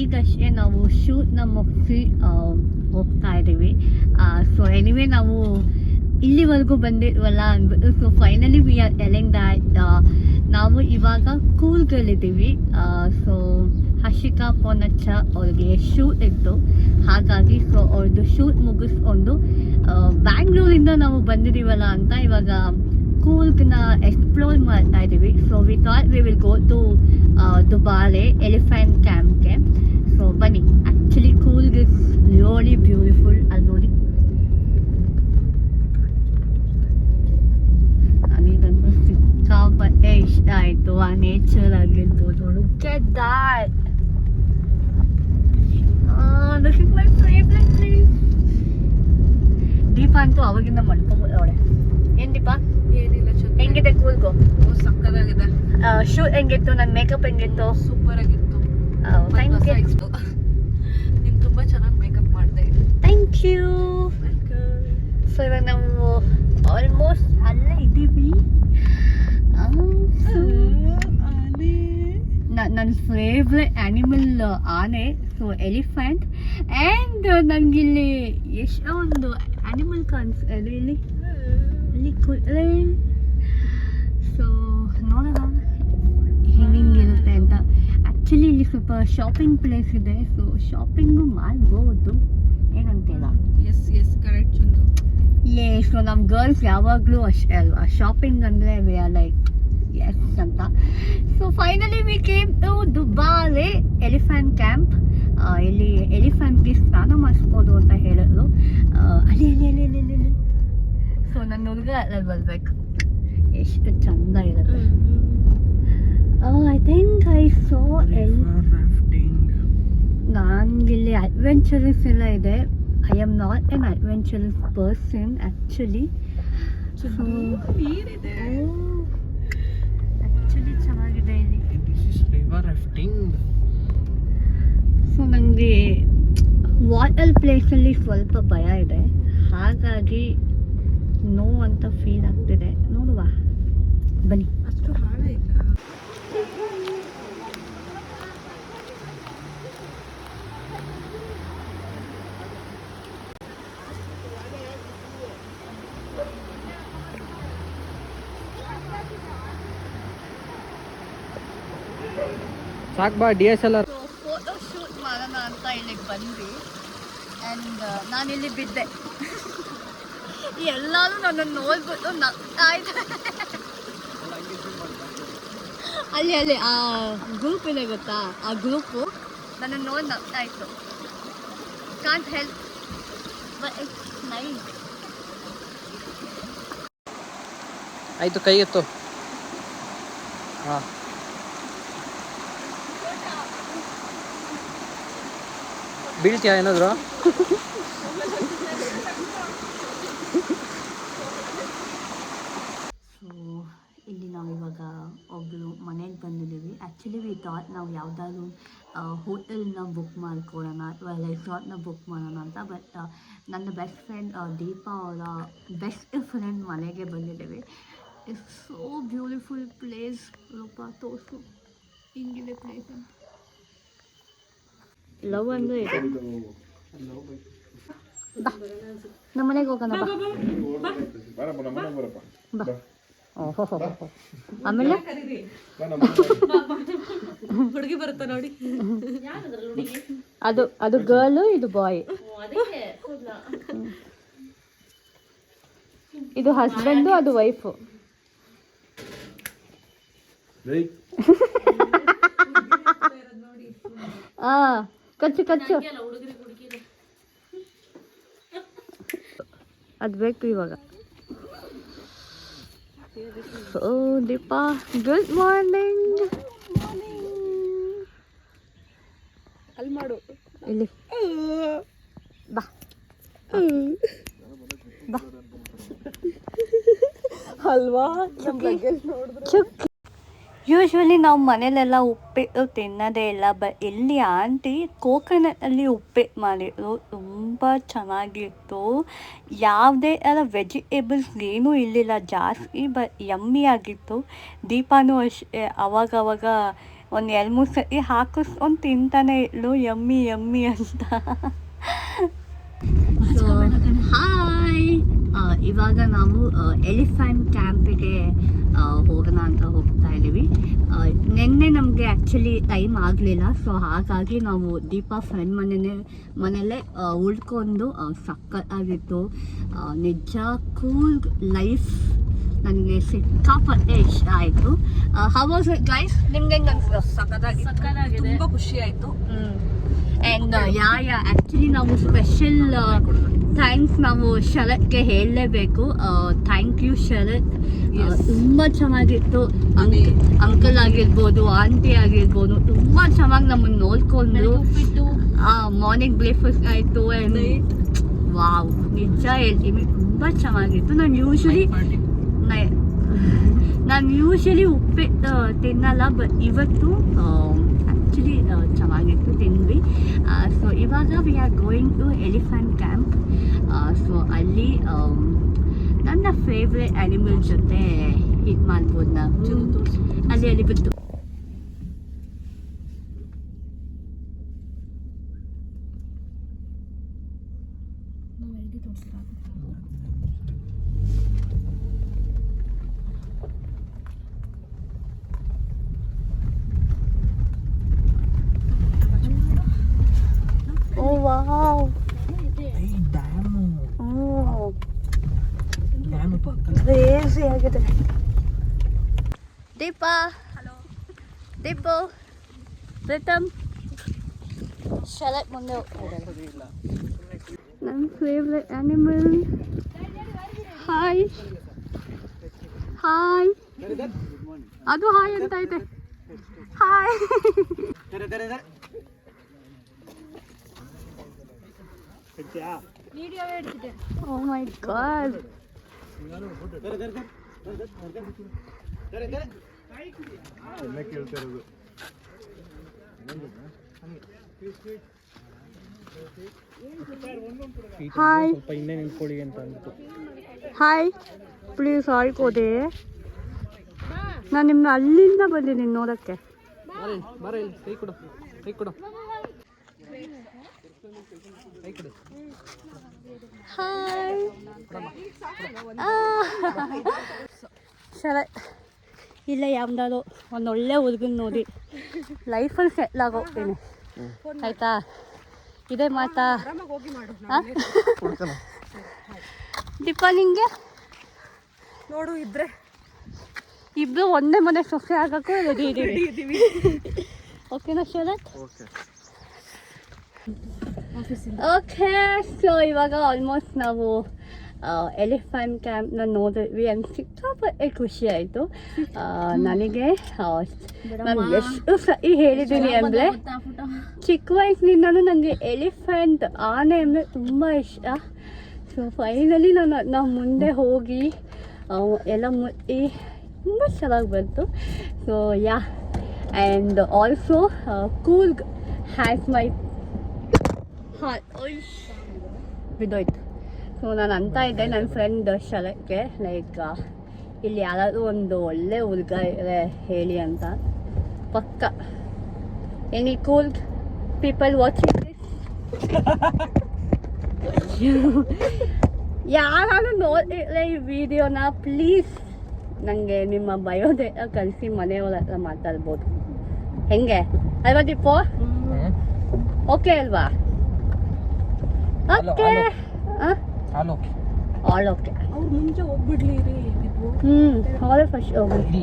ಈಗಷ್ಟೇ ನಾವು ಶೂಟ್ನ ಮುಗಿಸಿ ಹೋಗ್ತಾ ಇದ್ದೀವಿ. ಸೊ ಎನಿವೇ ನಾವು ಇಲ್ಲಿವರೆಗೂ ಬಂದಿದ್ವಲ್ಲ ಅಂದ್ಬಿಟ್ಟು so finally we are telling that ನಾವು ಇವಾಗ ಕೂರ್ಗಲ್ಲಿದ್ದೀವಿ. ಸೊ ಹರ್ಷಿಕಾ ಪೊನ್ನಚ್ಚ ಅವ್ರಿಗೆ ಶೂಟ್ ಇತ್ತು, ಹಾಗಾಗಿ ಸೊ ಅವ್ರದ್ದು ಶೂಟ್ ಮುಗಿಸ್ಕೊಂಡು ಬ್ಯಾಂಗ್ಳೂರಿಂದ ನಾವು ಬಂದಿದ್ದೀವಲ್ಲ ಅಂತ ಇವಾಗ ಕೂರ್ಗ್ನ ಎಕ್ಸ್ಪ್ಲೋರ್ ಮಾಡ್ತಾ ಇದ್ದೀವಿ. So we thought we will go to Dubare elephant ಕ್ಯಾಂಪ್ಗೆ. ಸೊ ಬನ್ನಿ, actually Coorg is really beautiful. ಅಲ್ಲಿ ನೋಡಿ, ನನಗಂತೂ ಸಿಕ್ಕಾಪಟ್ಟೆ ಇಷ್ಟ ಆಯಿತು ಆ ನೇಚರ್ ಆಗಿರ್ಬೋದು. Look at that, this is my favourite place. Deepa ಅಂತೂ ಅವಾಗಿಂದ ಮಾಡ್ಕೊಂಡ್ಬಿಡೋಳೆ. ಏನು ದೀಪ, ಏನಿಲ್ಲ, ಹೆಂಗಿದೆ ಕೂರ್ಗು? ಸಕ್ಕದಾಗಿದೆ. ಶೂಟ್ ಹೆಂಗಿತ್ತು, ನನ್ನ ಮೇಕಪ್ ಹೆಂಗಿತ್ತು? ಸೂಪರ್ ಆಗಿತ್ತು. Thank you. ನೀನು ತುಂಬಾ ಚೆನ್ನಾಗಿ ಮೇಕಪ್ ಮಾಡಿದೆ. Thank you. ಸೊ ಇವಾಗ ನಾವು ಆಲ್ಮೋಸ್ಟ್ ಅಲ್ಲೇ ಇದ್ದೀವಿ. ನನ್ನ ಫೇವ್ರೆಟ್ ಆ್ಯನಿಮಲ್ ಆನೆ, ಸೊ ಎಲಿಫೆಂಟ್. ಆ್ಯಂಡ್ ನನಗಿಲ್ಲಿ ಎಷ್ಟೊಂದು ಆ್ಯನಿಮಲ್ ಕಾಣಿಸ್ತಾರೆ ಇಲ್ಲಿ ಕೂತ್ರೆ. ಸೊ ನೋಡೋಣ ಹೆಂಗಿರುತ್ತೆ ಅಂತ. ಆ್ಯಕ್ಚುಲಿ ಇಲ್ಲಿ ಸ್ವಲ್ಪ ಶಾಪಿಂಗ್ ಪ್ಲೇಸ್ ಇದೆ, ಸೊ ಶಾಪಿಂಗು ಮಾಡ್ಬೋದು, ಏನಂತೀರ? Yes yes, correct Chandu. So ನಮ್ಮ ಗರ್ಲ್ಸ್ ಯಾವಾಗಲೂ ಅಷ್ಟೇ ಅಲ್ವಾ, ಶಾಪಿಂಗ್ ಅಂದರೆ ವಿ ಆರ್ ಲೈಕ್ ಎಸ್ ಅಂತ. So finally we came to Dubare elephant camp. ಇಲ್ಲಿ ಎಲಿಫೆಂಟ್ಗೆ ಸ್ನಾನ ಮಾಡಿಸ್ಬೋದು ಅಂತ ಹೇಳಿದ್ರು. ಅಲ್ಲಿ ಅಲ್ಲಿ ಅಲ್ಲಿ ಅಲ್ಲಿ ಅಲ್ಲಿ ಸೊ ನನ್ನ ಹುಡುಗ ಅಲ್ಲಿ ಬರ್ಬೇಕು, ಎಷ್ಟು ಚಂದ ಇರುತ್ತೆ. ಐ ಥಿಂಕ್ ಐ ಸೋ ನನಗಿಲ್ಲಿ ಅಡ್ವೆಂಚರಸ್ ಎಲ್ಲ ಇದೆ. I am not an adventurous person actually. ನೀರಿದೆ, ಆ್ಯಕ್ಚುಲಿ ಚೆನ್ನಾಗಿದೆ ಇಲ್ಲಿ. River rafting. ಸೊ ನನಗೆ ವಾಟರ್ ಪ್ಲೇಸಲ್ಲಿ ಸ್ವಲ್ಪ ಭಯ ಇದೆ, ಹಾಗಾಗಿ ನೋ ಅಂತ ಫೀಲ್ ಆಗ್ತಿದೆ. ನೋಡುವ, ಬನ್ನಿ. ಅಷ್ಟು ಹಾಳ ಇಲ್ಲ. ಸಾಕು ಬಾ, DSLR. ಫೋಟೋ ಶೂಟ್ ಮಾಡೋಣ ಅಂತ ಇಲ್ಲಿಗೆ ಬಂದ್ವಿ. ಆ್ಯಂಡ್ ನಾನಿಲ್ಲಿ ಬಿದ್ದೆ. ಎಲ್ಲರೂ ನನ್ನನ್ನು ನೋಡ್ಬಿಟ್ಟು ನಗ್ತಾ ಇದ್ದಾರೆ. ಅಲ್ಲಿ ಅಲ್ಲಿ ಆ ಗ್ರೂಪ್ ಇದೆ ಗೊತ್ತಾ, ಆ ಗ್ರೂಪು ನನ್ನನ್ನು ನೋಡಿ ನಗ್ತಾ ಇತ್ತು. Can't help, but it's nice. ಆಯಿತು, ಕೈ ಎತ್ತು. ಹಾಂ, ಬೀಳ್ತೀಯಾ ಏನಾದರೂ? ಸೊ ಇಲ್ಲಿ ನಾವಿವಾಗ ಒಬ್ಬರು ಮನೆಗೆ ಬಂದಿದ್ದೀವಿ. ಆ್ಯಕ್ಚುಲಿ ವಿ ಥಾಟ್ ನಾವು ಯಾವುದಾದ್ರು ಹೋಟೆಲ್ನ ಬುಕ್ ಮಾಡ್ಕೊಳ್ಳೋಣ ಅಥವಾ ರೆಸಾರ್ಟ್ನ ಬುಕ್ ಮಾಡೋಣ ಅಂತ. ಬಟ್ ನನ್ನ ಬೆಸ್ಟ್ ಫ್ರೆಂಡ್ ದೀಪಾ ಅವರ ಬೆಸ್ಟ್ ಫ್ರೆಂಡ್ ಮನೆಗೆ ಬಂದಿದ್ದೀವಿ. It's so beautiful place. ರೂಪ ತೋರಿಸು, ಹಿಂಗಿದೆ ಪ್ಲೇಸ್ ಅಂತ. ಲವ್ ಅಂದರೆ ಇದೆ. ಬಾ, ನಮ್ಮ ಮನೆಗೆ ಹೋಗೋಣ ಬಾ. ಓಹೋ, ಆಮೇಲೆ ಹುಡುಗಿ ಬರುತ್ತಾ ನೋಡಿ. ಅದು ಗರ್ಲು, ಇದು ಬಾಯ್. ಇದು ಹಸ್ಬೆಂಡು, ಅದು ವೈಫು. ಕಚ್ಚು ಕಚ್ಚು, ಅದು ಬೇಕು ಇವಾಗ. So Deepa, good morning. ಅಲ್ಲಿ ಮಾಡು, ಇಲ್ಲಿ ಬಾ ಬಾ. ಅಲ್ವಾ, ಚುಕ್. ಯೂಶ್ವಲಿ ನಾವು ಮನೇಲೆಲ್ಲ ಉಪ್ಪಿಟ್ಟು ತಿನ್ನೋದೇ ಇಲ್ಲ, ಬಟ್ ಇಲ್ಲಿ ಆಂಟಿ ಕೋಕೋನಟಲ್ಲಿ ಉಪ್ಪಿಟ್ಟು ಮಾಡಿದ್ರು, ತುಂಬ ಚೆನ್ನಾಗಿತ್ತು. ಯಾವುದೇ ಥರ ವೆಜಿಟೇಬಲ್ಸ್ ಏನೂ ಇರಲಿಲ್ಲ ಜಾಸ್ತಿ, ಬಟ್ ಯಮ್ಮಿ ಆಗಿತ್ತು. ದೀಪಾನೂ ಅಷ್ಟೇ ಅವಾಗವಾಗ ಒಂದು 2-3 ಸತಿ ಹಾಕಿಸ್ಕೊಂಡು ತಿಂತಾನೆ ಇದ್ಲು ಯಮ್ಮಿ ಯಮ್ಮಿ ಅಂತ. ಹಾಯ್, ಇವಾಗ ನಾವು ಎಲಿಫೆಂಟ್ ಕ್ಯಾಂಪಿಗೆ ಹೋಗೋಣ ಅಂತ ಹೋಗ್ತಾ ಇದ್ದೀವಿ. ನಿನ್ನೆ ನಮಗೆ ಆ್ಯಕ್ಚುಲಿ ಟೈಮ್ ಆಗಲಿಲ್ಲ, ಸೊ ಹಾಗಾಗಿ ನಾವು ದೀಪಾ ಫ್ರೆಂಡ್ ಮನೆಯಲ್ಲೇ ಉಳ್ಕೊಂಡು ಸಕ್ಕತ್ತಾಗಿತ್ತು. ನಿಜ ಕೂಲ್ ಲೈಫ್, ನನಗೆ ಸಿಕ್ಕಾಪಟ್ಟೆ ಇಷ್ಟ ಆಯಿತು. How was it guys? ನಿಮ್ಗೆ ಹೆಂಗೆ ಅನ್ಸ್ತು? ಸಕ್ಕತ್ತಾಗಿದೆ, ತುಂಬ ಖುಷಿ ಆಯಿತು. ಆ್ಯಂಡ್ ಆ್ಯಕ್ಚುಲಿ ನಾವು ಸ್ಪೆಷಲ್ ಥ್ಯಾಂಕ್ಸ್ ನಾವು ಶರತ್ಗೆ ಹೇಳಲೇಬೇಕು. ಥ್ಯಾಂಕ್ ಯು ಶರತ್, ತುಂಬ ಚೆನ್ನಾಗಿತ್ತು. ಅಂಕಲ್ ಆಗಿರ್ಬೋದು, ಆಂಟಿ ಆಗಿರ್ಬೋದು, ತುಂಬ ಚೆನ್ನಾಗಿ ನಮ್ಮನ್ನು ನೋಡ್ಕೊಂಡು ಮಾರ್ನಿಂಗ್ ಬ್ರೇಕ್ಫಾಸ್ಟ್ ಆಯಿತು. ಆ್ಯಂಡ್ ವಾವ್, ನಿಜ ಹೇಳ್ತೀನಿ ತುಂಬ ಚೆನ್ನಾಗಿತ್ತು. ನಾನು ಯೂಶಲಿ ಉಪ್ಪಿಟ್ಟು ತಿನ್ನಲ್ಲ, ಬಟ್ ಇವತ್ತು ಆ್ಯಕ್ಚುಲಿ ಚೆನ್ನಾಗಿತ್ತು, ತಿಂದ್ವಿ. ಸೊ ಇವಾಗ we are going to elephant camp. So ಅಲ್ಲಿ ನನ್ನ ಫೇವ್ರೆಟ್ ಆ್ಯನಿಮಲ್ ಜೊತೆ ಇದು ಮಾಡ್ಬೋದು ನಾವು. ಅಲ್ಲಿ ಬಿತ್ತು. Oh wow! Oh, crazy ಆಗಿದೆ. ದೀಪಾ, ದೀಪು, ಪ್ರೀತಮ್, ಶರತ್ ಮುಂದೆ ನನ್ನ ಫೇವ್ರೆಟ್ ಆನಿಮಲ್. ಹಾಯ್ ಹಾಯ್, ಅದು ಹಾಯ್ ಅಂತ ಐತೆ. Hi. Oh my god. Hi hi, please ಆಳ್ಕೋದೆ. ನಾನು ನಿಮ್ಮನ್ನ ಅಲ್ಲಿಂದ ಬಂದಿದ್ದೀನಿ ನೋಡೋಕ್ಕೆ. ಹಾಯ್. ಶರತ್, ಇಲ್ಲ ಯಾವ್ದಾದ್ರು ಒಂದೊಳ್ಳೆ ಹುಡುಗನ ನೋಡಿ ಲೈಫಲ್ಲಿ ಸೆಟ್ಲ್ ಆಗೋಗ್ತೀನಿ, ಆಯ್ತಾ? ಇದೇ ಮಾತಾ? ದೀಪಾ, ನಿಂಗೆ ನೋಡು ಇದ್ರೆ ಇಬ್ರು ಒಂದೇ ಮನೆ ಸೊಸೆ ಆಗಕ್ಕೂ ರೆಡಿ ಇದ್ದೀವಿ. ಓಕೆನಾ ಶರತ್? ಓಕೆ, ಸೊ ಇವಾಗ ಆಲ್ಮೋಸ್ಟ್ ನಾವು ಎಲಿಫೆಂಟ್ ಕ್ಯಾಂಪ್ನ ನೋಡಿದ್ವಿ. ಅಂಡ್ ಸಿಕ್ಕಾಪಟ್ಟೆ ಖುಷಿ ಆಯಿತು ನನಗೆ. ನಾನು ಎಷ್ಟು ಸರಿ ಹೇಳಿದ್ದೀನಿ ಅಂದರೆ, ಚಿಕ್ಕ ವಯಸ್ಸಿನಿಂದನೂ ನನಗೆ ಎಲಿಫೆಂಟ್, ಆನೆ ಅಂದರೆ ತುಂಬ ಇಷ್ಟ. ಸೊ ಫೈನಲಿ ನಾವು ಮುಂದೆ ಹೋಗಿ ಎಲ್ಲ ಮುಟ್ಟಿ ತುಂಬ ಚೆನ್ನಾಗಿ ಬಂತು. So yeah, and also Coorg has ಮೈ ಬಿದ್ದೋಯ್ತು. ಸೊ ನಾನು ಅಂತ ಇದ್ದೆ ನನ್ನ ಫ್ರೆಂಡ್ ಶರತ್ಗೆ, ಲೈಕ್ ಇಲ್ಲಿ ಯಾರಾದರೂ ಒಂದು ಒಳ್ಳೆ ಹುಡುಗ ಇದೆ ಹೇಳಿ ಅಂತ. ಪಕ್ಕ any cool people watching this? ಯಾರಾದ್ರೂ ನೋಡಿದ್ರೆ ಈ ವಿಡಿಯೋನ ಪ್ಲೀಸ್ ನನಗೆ ನಿಮ್ಮ ಬಯೋಡೇಟಾ ಕಳಿಸಿ, ಮನೆಯವ್ರ ಹತ್ರ ಮಾತಾಡ್ಬೋದು. ಹೆಂಗೆ ಅಲ್ವಾ ದೀಪೋ? ಓಕೆ ಅಲ್ವಾ? Okay, all okay. ಅವ್ರು ಮುಂಚೆ ಹೋಗ್ಬಿಡ್ಲಿ ರೀ. ಅವರೇ ಫಸ್ಟ್ ಹೋಗಿ.